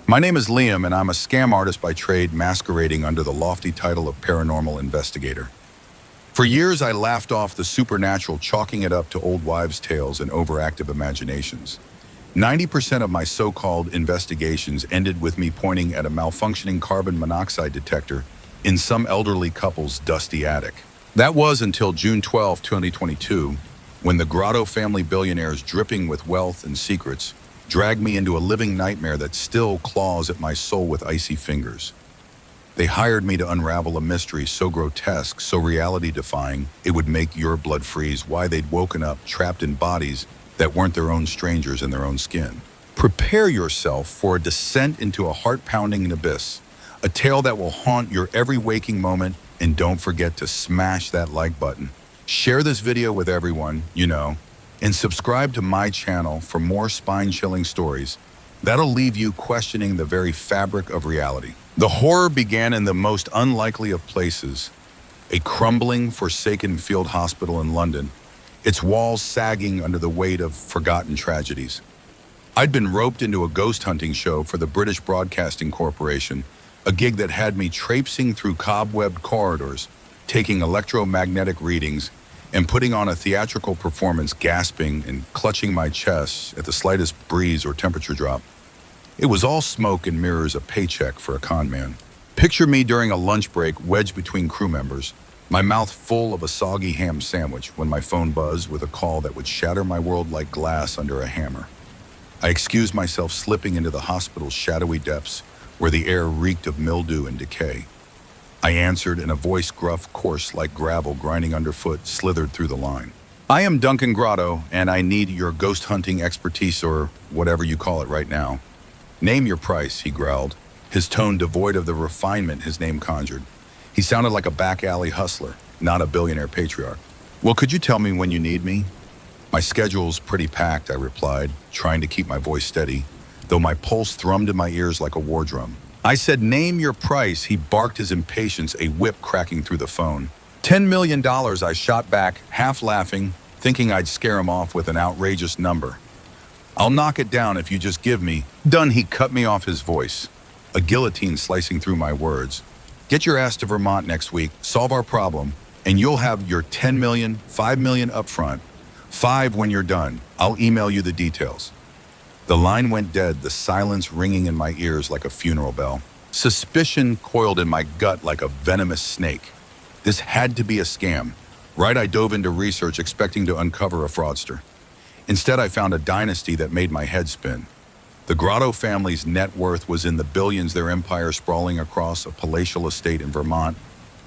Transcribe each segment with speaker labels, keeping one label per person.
Speaker 1: My name is Liam, and I'm a scam artist by trade masquerading under the lofty title of paranormal investigator. For years, I laughed off the supernatural, chalking it up to old wives' tales and overactive imaginations. 90% of my so-called investigations ended with me pointing at a malfunctioning carbon monoxide detector in some elderly couple's dusty attic. That was until June 12, 2022, when the Grotto family billionaires dripping with wealth and secrets dragged me into a living nightmare that still claws at my soul with icy fingers. They hired me to unravel a mystery so grotesque, so reality-defying, it would make your blood freeze, why they'd woken up trapped in bodies that weren't their own strangers in their own skin. Prepare yourself for a descent into a heart-pounding abyss, a tale that will haunt your every waking moment, and don't forget to smash that like button. Share this video with everyone you know, and subscribe to my channel for more spine-chilling stories that'll leave you questioning the very fabric of reality. The horror began in the most unlikely of places, a crumbling, forsaken field hospital in London, its walls sagging under the weight of forgotten tragedies. I'd been roped into a ghost hunting show for the British Broadcasting Corporation, a gig that had me traipsing through cobwebbed corridors, taking electromagnetic readings, and putting on a theatrical performance, gasping and clutching my chest at the slightest breeze or temperature drop. It was all smoke and mirrors, a paycheck for a conman. Picture me during a lunch break wedged between crew members, my mouth full of a soggy ham sandwich when my phone buzzed with a call that would shatter my world like glass under a hammer. I excused myself, slipping into the hospital's shadowy depths where the air reeked of mildew and decay. I answered, and a voice, gruff, coarse like gravel grinding underfoot, slithered through the line. "I am Duncan Grotto, and I need your ghost hunting expertise, or whatever you call it right now." "Name your price," he growled, his tone devoid of the refinement his name conjured. He sounded like a back alley hustler, not a billionaire patriarch. "Well, could you tell me when you need me?" "My schedule's pretty packed," I replied, trying to keep my voice steady, though my pulse thrummed in my ears like a war drum. I said, "Name your price," he barked, his impatience a whip cracking through the phone. $10 million, I shot back, half laughing, thinking I'd scare him off with an outrageous number. "I'll knock it down if you just give me—" Done, he cut me off, his voice, a guillotine slicing through my words. "Get your ass to Vermont next week, solve our problem, and you'll have your 10 million, 5 million up front, 5 when you're done. I'll email you the details." The line went dead, the silence ringing in my ears like a funeral bell. Suspicion coiled in my gut like a venomous snake. This had to be a scam. Right, I dove into research expecting to uncover a fraudster. Instead, I found a dynasty that made my head spin. The Grotto family's net worth was in the billions, their empire sprawling across a palatial estate in Vermont,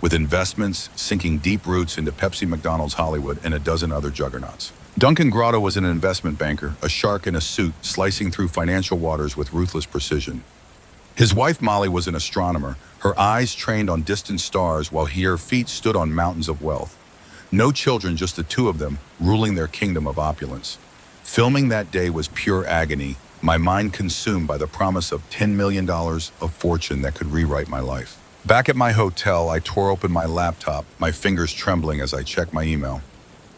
Speaker 1: with investments sinking deep roots into Pepsi, McDonald's, Hollywood, and a dozen other juggernauts. Duncan Grotto was an investment banker, a shark in a suit, slicing through financial waters with ruthless precision. His wife Molly was an astronomer, her eyes trained on distant stars while her feet stood on mountains of wealth. No children, just the two of them, ruling their kingdom of opulence. Filming that day was pure agony, my mind consumed by the promise of $10 million of fortune that could rewrite my life. Back at my hotel, I tore open my laptop, my fingers trembling as I checked my email.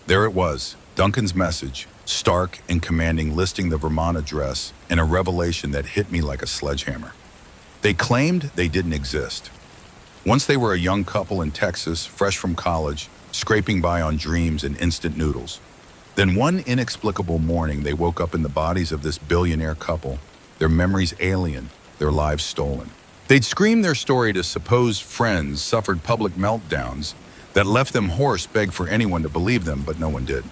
Speaker 1: There it was, Duncan's message, stark and commanding, listing the Vermont address, and a revelation that hit me like a sledgehammer. They claimed they didn't exist. Once they were a young couple in Texas, fresh from college, scraping by on dreams and instant noodles. Then one inexplicable morning, they woke up in the bodies of this billionaire couple, their memories alien, their lives stolen. They'd screamed their story to supposed friends, suffered public meltdowns that left them hoarse, begged for anyone to believe them, but no one did.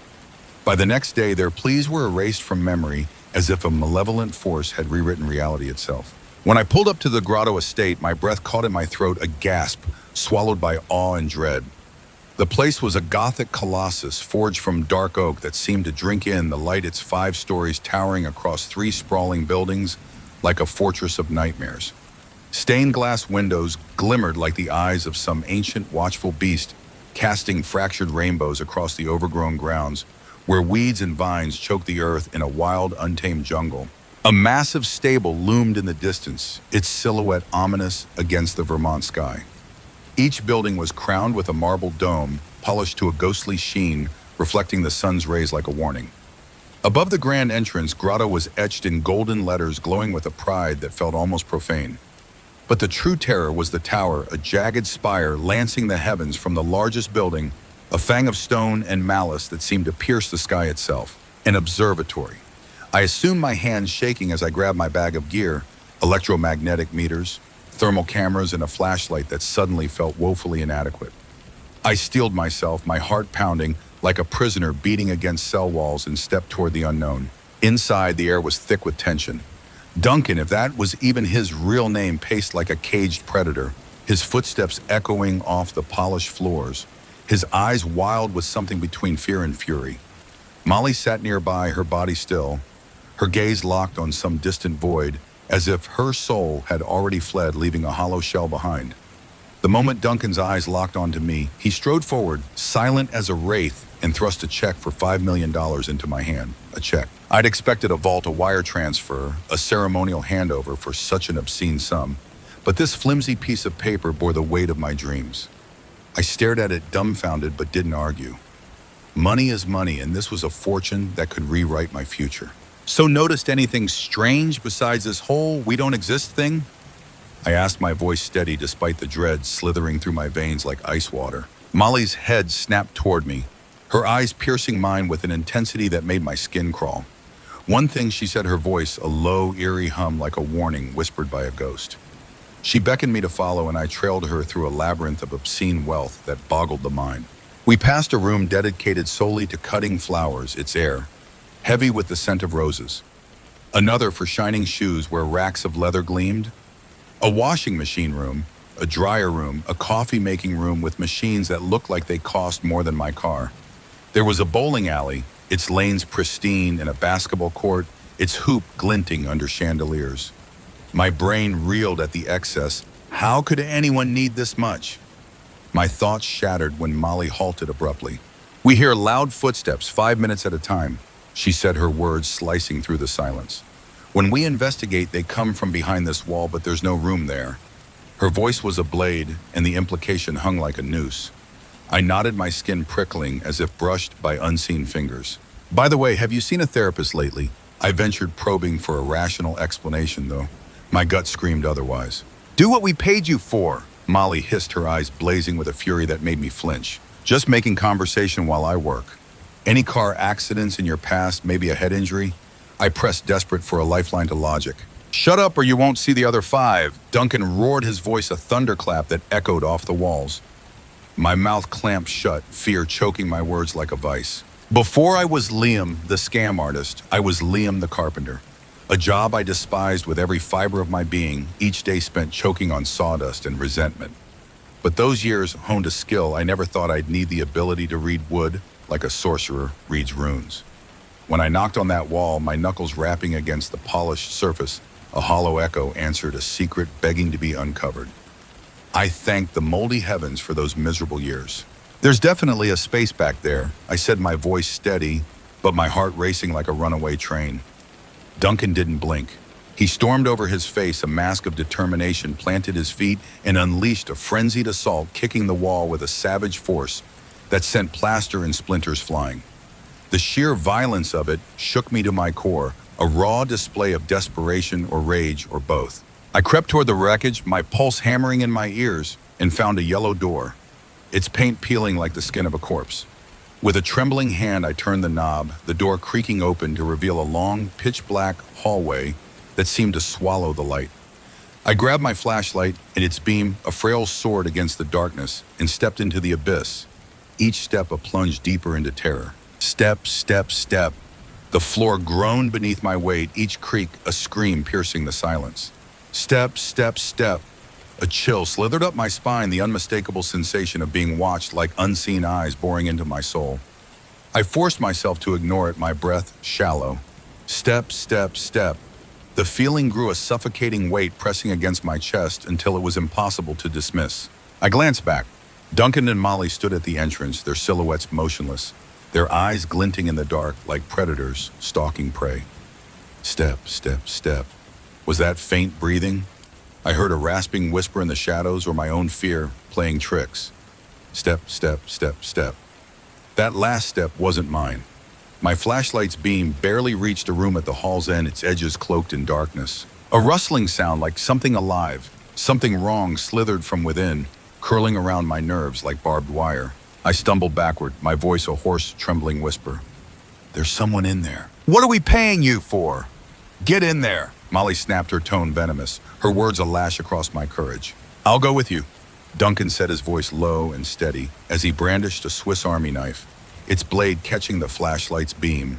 Speaker 1: By the next day, their pleas were erased from memory as if a malevolent force had rewritten reality itself. When I pulled up to the Grotto estate, my breath caught in my throat, a gasp, swallowed by awe and dread. The place was a Gothic colossus forged from dark oak that seemed to drink in the light, its 5 stories towering across 3 sprawling buildings like a fortress of nightmares. Stained glass windows glimmered like the eyes of some ancient watchful beast, casting fractured rainbows across the overgrown grounds, where weeds and vines choked the earth in a wild, untamed jungle. A massive stable loomed in the distance, its silhouette ominous against the Vermont sky. Each building was crowned with a marble dome, polished to a ghostly sheen, reflecting the sun's rays like a warning. Above the grand entrance, grotto was etched in golden letters glowing with a pride that felt almost profane. But the true terror was the tower, a jagged spire lancing the heavens from the largest building, a fang of stone and malice that seemed to pierce the sky itself. An observatory. I assumed my hands shaking as I grabbed my bag of gear, electromagnetic meters, thermal cameras, and a flashlight that suddenly felt woefully inadequate. I steeled myself, my heart pounding, like a prisoner beating against cell walls, and stepped toward the unknown. Inside, the air was thick with tension. Duncan, if that was even his real name, paced like a caged predator, his footsteps echoing off the polished floors, his eyes wild with something between fear and fury. Molly sat nearby, her body still, her gaze locked on some distant void, as if her soul had already fled, leaving a hollow shell behind. The moment Duncan's eyes locked onto me, he strode forward, silent as a wraith, and thrust a check for $5 million into my hand. A check. I'd expected a vault, a wire transfer, a ceremonial handover for such an obscene sum, but this flimsy piece of paper bore the weight of my dreams. I stared at it dumbfounded but didn't argue. Money is money, and this was a fortune that could rewrite my future. So noticed anything strange besides this whole we don't exist thing? I asked, my voice steady despite the dread slithering through my veins like ice water. Molly's head snapped toward me, her eyes piercing mine with an intensity that made my skin crawl. One thing, she said, her voice a low, eerie hum like a warning whispered by a ghost. She beckoned me to follow, and I trailed her through a labyrinth of obscene wealth that boggled the mind. We passed a room dedicated solely to cutting flowers, its air heavy with the scent of roses. Another for shining shoes where racks of leather gleamed. A washing machine room, a dryer room, a coffee-making room with machines that looked like they cost more than my car. There was a bowling alley, its lanes pristine, and a basketball court, its hoop glinting under chandeliers. My brain reeled at the excess. How could anyone need this much? My thoughts shattered when Molly halted abruptly. We hear loud footsteps 5 minutes at a time, she said, her words slicing through the silence. When we investigate, they come from behind this wall, but there's no room there. Her voice was a blade, and the implication hung like a noose. I nodded, my skin prickling as if brushed by unseen fingers. By the way, have you seen a therapist lately? I ventured, probing for a rational explanation, though my gut screamed otherwise. Do what we paid you for, Molly hissed, her eyes blazing with a fury that made me flinch. Just making conversation while I work. Any car accidents in your past, maybe a head injury? I pressed, desperate for a lifeline to logic. Shut up or you won't see the other 5, Duncan roared, his voice a thunderclap that echoed off the walls. My mouth clamped shut, fear choking my words like a vice. Before I was Liam, the scam artist, I was Liam the carpenter. A job I despised with every fiber of my being, each day spent choking on sawdust and resentment. But those years honed a skill I never thought I'd need, the ability to read wood like a sorcerer reads runes. When I knocked on that wall, my knuckles rapping against the polished surface, a hollow echo answered, a secret begging to be uncovered. I thanked the moldy heavens for those miserable years. There's definitely a space back there, I said, my voice steady, but my heart racing like a runaway train. Duncan didn't blink. He stormed over, his face a mask of determination, planted his feet, and unleashed a frenzied assault, kicking the wall with a savage force that sent plaster and splinters flying. The sheer violence of it shook me to my core, a raw display of desperation or rage or both. I crept toward the wreckage, my pulse hammering in my ears, and found a yellow door, its paint peeling like the skin of a corpse. With a trembling hand, I turned the knob, the door creaking open to reveal a long, pitch-black hallway that seemed to swallow the light. I grabbed my flashlight and its beam, a frail sword against the darkness, and stepped into the abyss, each step a plunge deeper into terror. Step, step, step. The floor groaned beneath my weight, each creak a scream piercing the silence. Step, step, step. A chill slithered up my spine, the unmistakable sensation of being watched like unseen eyes boring into my soul. I forced myself to ignore it, my breath shallow. Step, step, step. The feeling grew, a suffocating weight pressing against my chest until it was impossible to dismiss. I glanced back. Duncan and Molly stood at the entrance, their silhouettes motionless, their eyes glinting in the dark like predators stalking prey. Step, step, step. Was that faint breathing? I heard a rasping whisper in the shadows, or my own fear playing tricks. Step, step, step, step. That last step wasn't mine. My flashlight's beam barely reached a room at the hall's end, its edges cloaked in darkness. A rustling sound like something alive, something wrong slithered from within, curling around my nerves like barbed wire. I stumbled backward, my voice a hoarse, trembling whisper. There's someone in there. What are we paying you for? Get in there. Molly snapped, her tone venomous, her words a lash across my courage. I'll go with you. Duncan said, his voice low and steady, as he brandished a Swiss Army knife, its blade catching the flashlight's beam.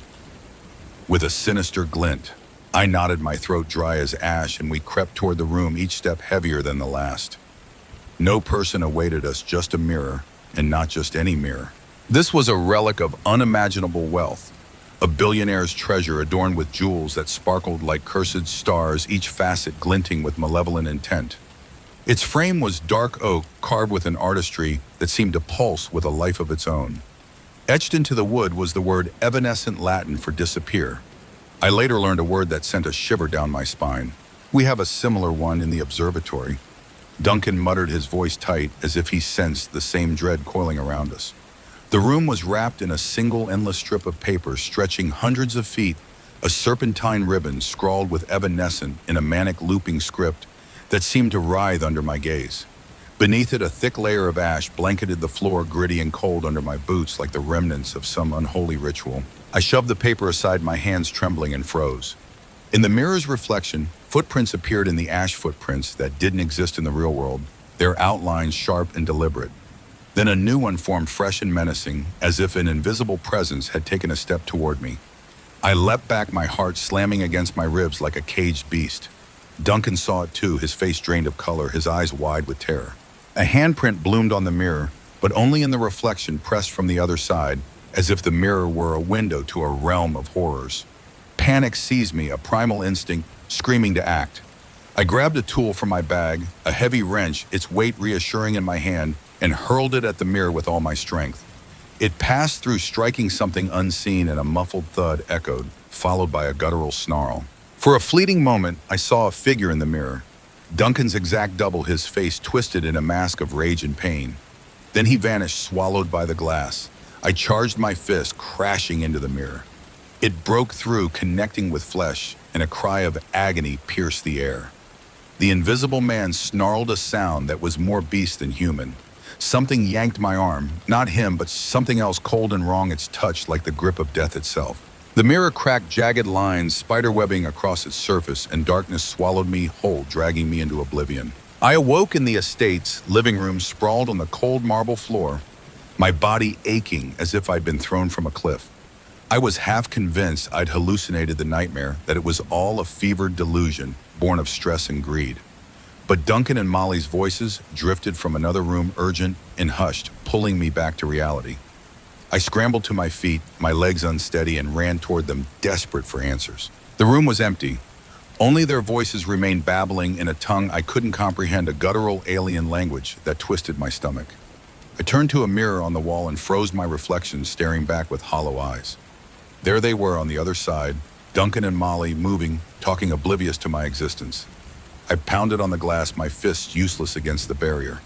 Speaker 1: With a sinister glint, I nodded, my throat dry as ash, and we crept toward the room, each step heavier than the last. No person awaited us, just a mirror, and not just any mirror. This was a relic of unimaginable wealth, a billionaire's treasure adorned with jewels that sparkled like cursed stars, each facet glinting with malevolent intent. Its frame was dark oak, carved with an artistry that seemed to pulse with a life of its own. Etched into the wood was the word evanescent, Latin for disappear. I later learned a word that sent a shiver down my spine. We have a similar one in the observatory. Duncan muttered, his voice tight, as if he sensed the same dread coiling around us. The room was wrapped in a single endless strip of paper stretching hundreds of feet, a serpentine ribbon scrawled with evanescent in a manic looping script that seemed to writhe under my gaze. Beneath it, a thick layer of ash blanketed the floor, gritty and cold under my boots like the remnants of some unholy ritual. I shoved the paper aside, my hands trembling, and froze. In the mirror's reflection, footprints appeared in the ash, footprints that didn't exist in the real world, their outlines sharp and deliberate. Then a new one formed, fresh and menacing, as if an invisible presence had taken a step toward me. I leapt back, my heart slamming against my ribs like a caged beast. Duncan saw it too, his face drained of color, his eyes wide with terror. A handprint bloomed on the mirror, but only in the reflection pressed from the other side, as if the mirror were a window to a realm of horrors. Panic seized me, a primal instinct, screaming to act. I grabbed a tool from my bag, a heavy wrench, its weight reassuring in my hand, and hurled it at the mirror with all my strength. It passed through, striking something unseen, and a muffled thud echoed, followed by a guttural snarl. For a fleeting moment, I saw a figure in the mirror. Duncan's exact double, his face twisted in a mask of rage and pain. Then he vanished, swallowed by the glass. I charged my fist, crashing into the mirror. It broke through, connecting with flesh, and a cry of agony pierced the air. The invisible man snarled a sound that was more beast than human. Something yanked my arm, not him, but something else cold and wrong, its touch like the grip of death itself. The mirror cracked, jagged lines spiderwebbing across its surface, and darkness swallowed me whole, dragging me into oblivion. I awoke in the estate's living room, sprawled on the cold marble floor, my body aching as if I'd been thrown from a cliff. I was half convinced I'd hallucinated the nightmare, that it was all a fevered delusion, born of stress and greed. But Duncan and Molly's voices drifted from another room, urgent and hushed, pulling me back to reality. I scrambled to my feet, my legs unsteady, and ran toward them, desperate for answers. The room was empty. Only their voices remained babbling in a tongue I couldn't comprehend, a guttural alien language that twisted my stomach. I turned to a mirror on the wall and froze my reflection, staring back with hollow eyes. There they were on the other side, Duncan and Molly, moving, talking, oblivious to my existence. I pounded on the glass, my fists useless against the barrier.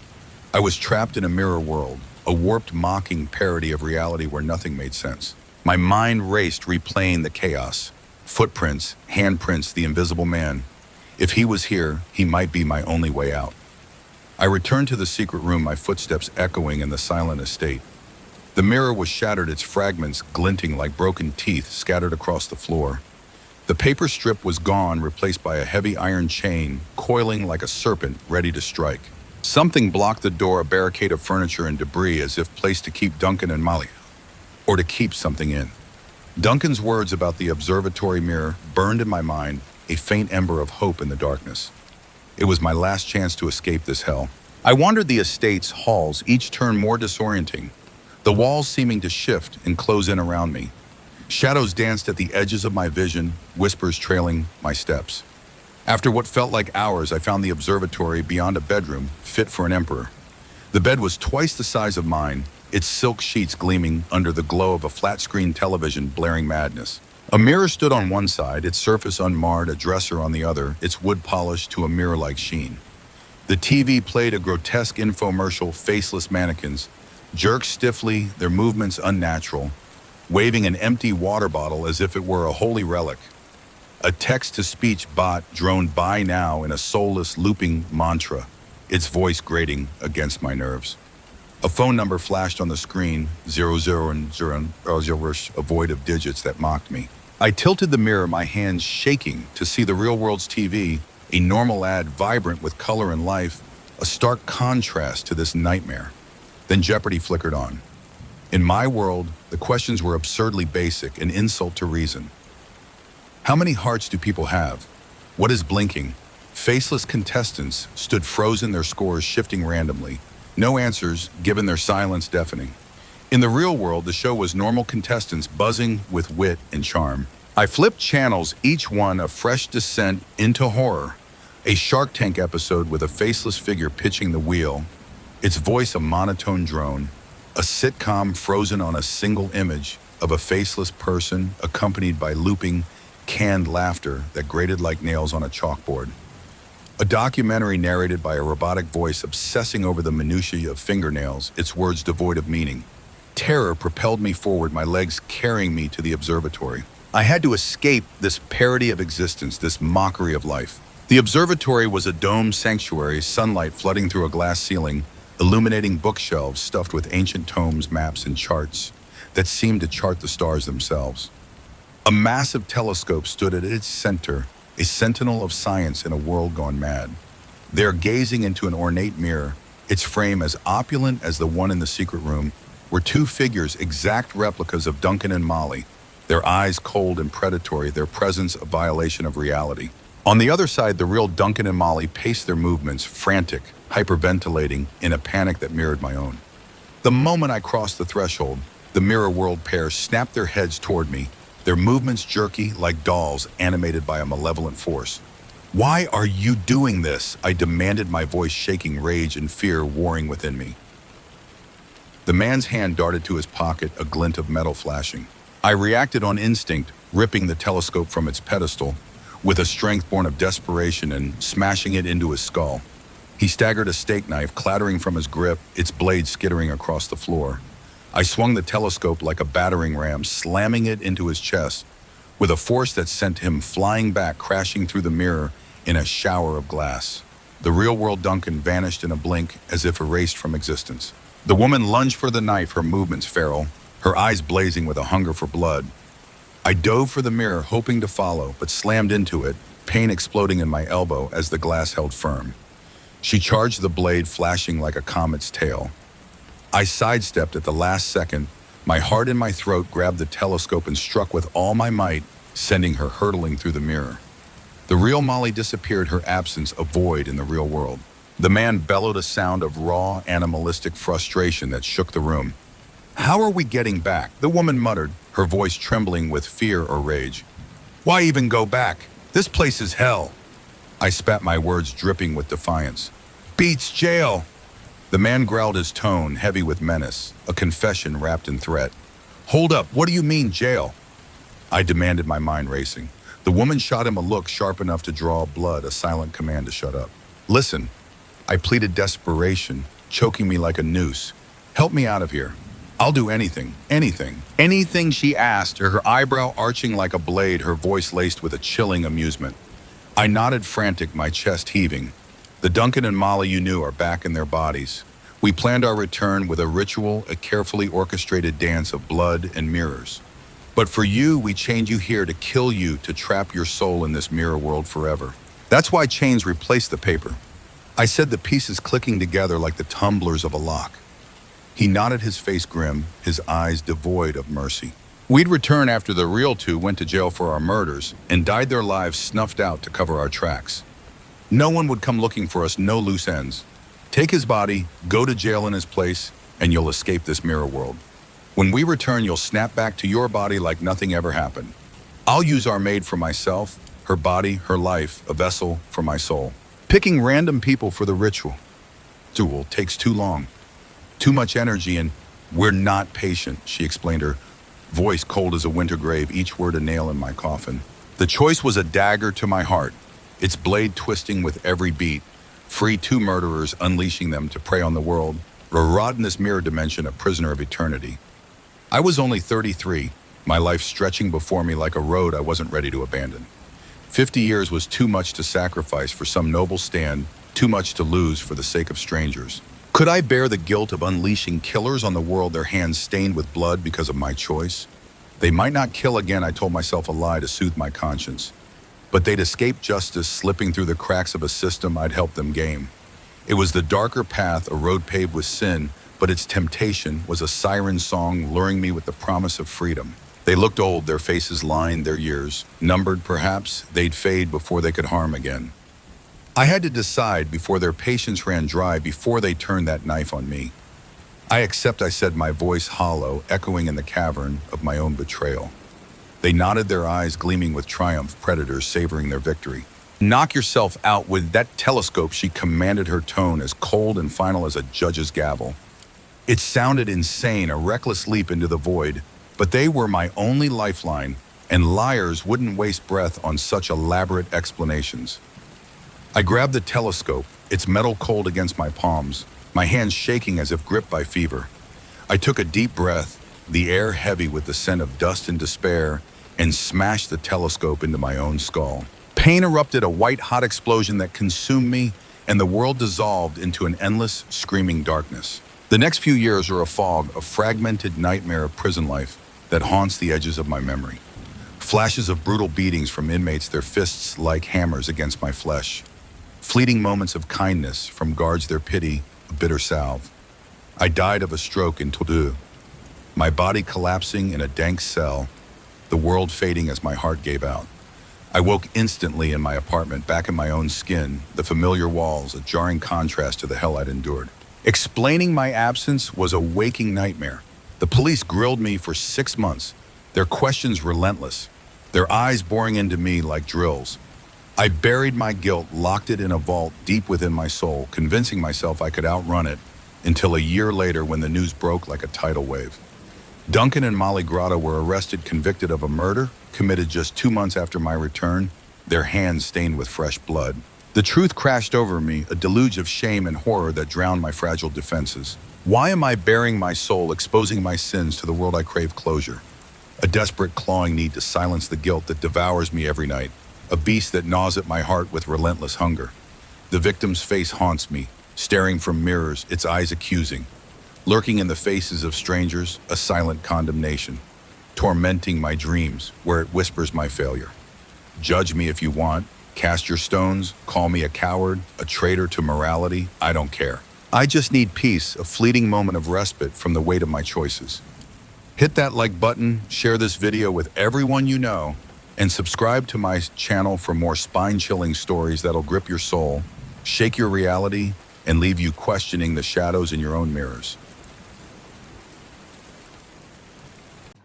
Speaker 1: I was trapped in a mirror world, a warped, mocking parody of reality where nothing made sense. My mind raced, replaying the chaos. Footprints, handprints, the invisible man. If he was here, he might be my only way out. I returned to the secret room, my footsteps echoing in the silent estate. The mirror was shattered, its fragments glinting like broken teeth scattered across the floor. The paper strip was gone, replaced by a heavy iron chain, coiling like a serpent, ready to strike. Something blocked the door, a barricade of furniture and debris, as if placed to keep Duncan and Molly, or to keep something in. Duncan's words about the observatory mirror burned in my mind, a faint ember of hope in the darkness. It was my last chance to escape this hell. I wandered the estate's halls, each turn more disorienting, the walls seeming to shift and close in around me. Shadows danced at the edges of my vision, whispers trailing my steps. After what felt like hours, I found the observatory beyond a bedroom, fit for an emperor. The bed was twice the size of mine, its silk sheets gleaming under the glow of a flat-screen television blaring madness. A mirror stood on one side, its surface unmarred, a dresser on the other, its wood polished to a mirror-like sheen. The TV played a grotesque infomercial, faceless mannequins, jerked stiffly, their movements unnatural. waving an empty water bottle as if it were a holy relic. A text-to-speech bot droned by now in a soulless, looping mantra, its voice grating against my nerves. A phone number flashed on the screen, 00 and 0, a void of digits that mocked me. I tilted the mirror, my hands shaking, to see the real world's TV, a normal ad vibrant with color and life, a stark contrast to this nightmare. Then Jeopardy flickered on. In my world, the questions were absurdly basic, an insult to reason. How many hearts do people have? What is blinking? Faceless contestants stood frozen, their scores shifting randomly. No answers, given their silence deafening. In the real world, the show was normal contestants buzzing with wit and charm. I flipped channels, each one a fresh descent into horror. A Shark Tank episode with a faceless figure pitching the wheel, its voice a monotone drone. A sitcom frozen on a single image of a faceless person accompanied by looping, canned laughter that grated like nails on a chalkboard. A documentary narrated by a robotic voice obsessing over the minutiae of fingernails, its words devoid of meaning. Terror propelled me forward, my legs carrying me to the observatory. I had to escape this parody of existence, this mockery of life. The observatory was a domed sanctuary, sunlight flooding through a glass ceiling, illuminating bookshelves stuffed with ancient tomes, maps, and charts that seemed to chart the stars themselves. A massive telescope stood at its center, a sentinel of science in a world gone mad. There, gazing into an ornate mirror, its frame as opulent as the one in the secret room, were two figures, exact replicas of Duncan and Molly, their eyes cold and predatory, their presence a violation of reality. On the other side, the real Duncan and Molly paced their movements, frantic, hyperventilating in a panic that mirrored my own. The moment I crossed the threshold, the mirror world pair snapped their heads toward me, their movements jerky like dolls animated by a malevolent force. "Why are you doing this?" I demanded, my voice shaking, rage and fear warring within me. The man's hand darted to his pocket, a glint of metal flashing. I reacted on instinct, ripping the telescope from its pedestal, with a strength born of desperation and smashing it into his skull. He staggered, a steak knife clattering from his grip, its blade skittering across the floor. I swung the telescope like a battering ram, slamming it into his chest, with a force that sent him flying back, crashing through the mirror in a shower of glass. The real-world Duncan vanished in a blink, as if erased from existence. The woman lunged for the knife, her movements feral, her eyes blazing with a hunger for blood. I dove for the mirror, hoping to follow, but slammed into it, pain exploding in my elbow as the glass held firm. She charged, the blade flashing like a comet's tail. I sidestepped at the last second, my heart in my throat, grabbed the telescope and struck with all my might, sending her hurtling through the mirror. The real Molly disappeared, her absence a void in the real world. The man bellowed a sound of raw, animalistic frustration that shook the room. "How are we getting back?" the woman muttered, her voice trembling with fear or rage. "Why even go back? This place is hell." I spat, my words dripping with defiance. "Beats jail." The man growled, his tone heavy with menace, a confession wrapped in threat. "Hold up, what do you mean jail?" I demanded, my mind racing. The woman shot him a look sharp enough to draw blood, a silent command to shut up. "Listen," I pleaded, desperation choking me like a noose. "Help me out of here. I'll do anything, anything." "Anything?" she asked, her eyebrow arching like a blade, her voice laced with a chilling amusement. I nodded, frantic, my chest heaving. "The Duncan and Molly you knew are back in their bodies. We planned our return with a ritual, a carefully orchestrated dance of blood and mirrors. But for you, we chained you here to kill you, to trap your soul in this mirror world forever. That's why chains replaced the paper." I said, the pieces clicking together like the tumblers of a lock. He nodded, his face grim, his eyes devoid of mercy. "We'd return after the real two went to jail for our murders and died their lives snuffed out to cover our tracks. No one would come looking for us, no loose ends. Take his body, go to jail in his place, and you'll escape this mirror world. When we return, you'll snap back to your body like nothing ever happened. I'll use our maid for myself, her body, her life, a vessel for my soul. Picking random people for the ritual takes too long. Too much energy, and we're not patient," she explained, her voice cold as a winter grave, each word a nail in my coffin. The choice was a dagger to my heart, its blade twisting with every beat. Free two murderers, unleashing them to prey on the world, or rot in this mirror dimension, a prisoner of eternity. I was only 33, my life stretching before me like a road I wasn't ready to abandon. 50 years was too much to sacrifice for some noble stand, too much to lose for the sake of strangers. Could I bear the guilt of unleashing killers on the world, their hands stained with blood because of my choice? They might not kill again, I told myself a lie to soothe my conscience. But they'd escape justice, slipping through the cracks of a system I'd helped them game. It was the darker path, a road paved with sin, but its temptation was a siren song luring me with the promise of freedom. They looked old, their faces lined, their years. Numbered, perhaps, they'd fade before they could harm again. I had to decide before their patience ran dry, before they turned that knife on me. I accept, I said, my voice hollow, echoing in the cavern of my own betrayal. They nodded, their eyes gleaming with triumph, predators savoring their victory. Knock yourself out with that telescope, she commanded, her tone as cold and final as a judge's gavel. It sounded insane, a reckless leap into the void, but they were my only lifeline, and liars wouldn't waste breath on such elaborate explanations. I grabbed the telescope, its metal cold against my palms, my hands shaking as if gripped by fever. I took a deep breath, the air heavy with the scent of dust and despair, and smashed the telescope into my own skull. Pain erupted, a white-hot explosion that consumed me, and the world dissolved into an endless, screaming darkness. The next few years are a fog, a fragmented nightmare of prison life that haunts the edges of my memory. Flashes of brutal beatings from inmates, their fists like hammers against my flesh. Fleeting moments of kindness from guards, their pity, a bitter salve. I died of a stroke in Toulouse, my body collapsing in a dank cell, the world fading as my heart gave out. I woke instantly in my apartment, back in my own skin, the familiar walls, a jarring contrast to the hell I'd endured. Explaining my absence was a waking nightmare. The police grilled me for 6 months, their questions relentless, their eyes boring into me like drills. I buried my guilt, locked it in a vault deep within my soul, convincing myself I could outrun it, until a year later when the news broke like a tidal wave. Duncan and Molly Grotto were arrested, convicted of a murder committed just 2 months after my return, their hands stained with fresh blood. The truth crashed over me, a deluge of shame and horror that drowned my fragile defenses. Why am I bearing my soul, exposing my sins to the world I crave closure? A desperate clawing need to silence the guilt that devours me every night, a beast that gnaws at my heart with relentless hunger. The victim's face haunts me, staring from mirrors, its eyes accusing. Lurking in the faces of strangers, a silent condemnation. Tormenting my dreams, where it whispers my failure. Judge me if you want, cast your stones, call me a coward, a traitor to morality, I don't care. I just need peace, a fleeting moment of respite from the weight of my choices. Hit that like button, share this video with everyone you know, and subscribe to my channel for more spine-chilling stories that'll grip your soul, shake your reality, and leave you questioning the shadows in your own mirrors.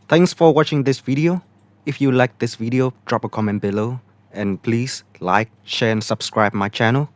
Speaker 2: Thanks for watching this video. If you like this video, drop a comment below, and please like, share and subscribe my channel.